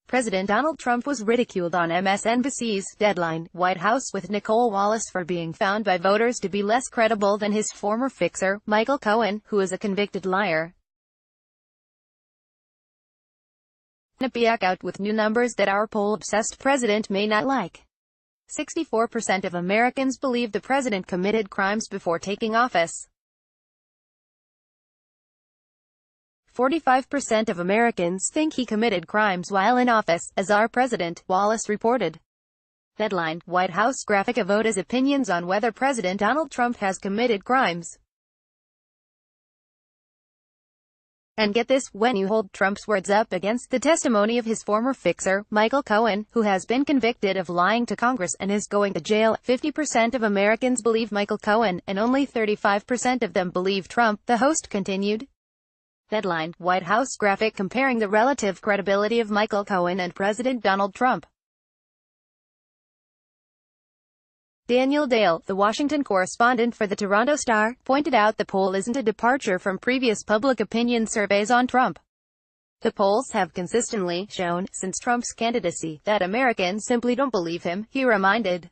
President Donald Trump was ridiculed on MSNBC's Deadline White House with Nicolle Wallace for being found by voters to be less credible than his former fixer, Michael Cohen, who is a convicted liar. Quinnipiac out with new numbers that our poll-obsessed president may not like. 64% of Americans believe the president committed crimes before taking office. 45% of Americans think he committed crimes while in office, as our president, Wallace reported. Deadline White House graphic of voters' opinions on whether President Donald Trump has committed crimes. And get this, when you hold Trump's words up against the testimony of his former fixer, Michael Cohen, who has been convicted of lying to Congress and is going to jail, 50% of Americans believe Michael Cohen, and only 35% of them believe Trump, the host continued. Deadline White House graphic comparing the relative credibility of Michael Cohen and President Donald Trump. Daniel Dale, the Washington correspondent for the Toronto Star, pointed out the poll isn't a departure from previous public opinion surveys on Trump. The polls have consistently shown, since Trump's candidacy, that Americans simply don't believe him, he reminded.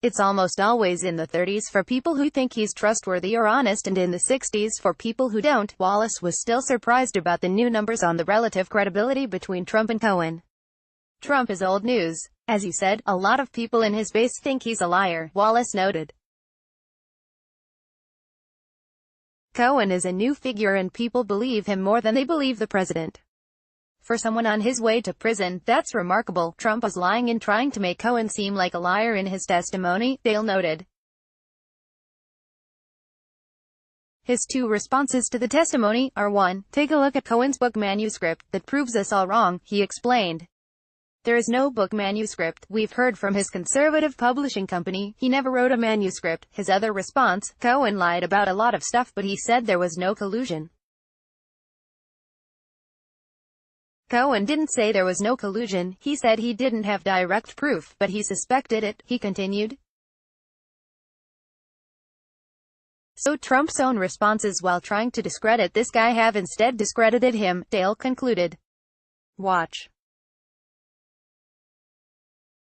It's almost always in the 30s for people who think he's trustworthy or honest and in the 60s for people who don't. Wallace was still surprised about the new numbers on the relative credibility between Trump and Cohen. Trump is old news. As he said, a lot of people in his base think he's a liar, Wallace noted. Cohen is a new figure and people believe him more than they believe the president. For someone on his way to prison, that's remarkable. Trump was lying and trying to make Cohen seem like a liar in his testimony, Dale noted. His two responses to the testimony are 1. Take a look at Cohen's book manuscript, that proves us all wrong, he explained. There is no book manuscript. We've heard from his conservative publishing company, he never wrote a manuscript. His other response, Cohen lied about a lot of stuff but he said there was no collusion. Cohen didn't say there was no collusion, he said he didn't have direct proof, but he suspected it, he continued. So Trump's own responses while trying to discredit this guy have instead discredited him, Dale concluded. Watch.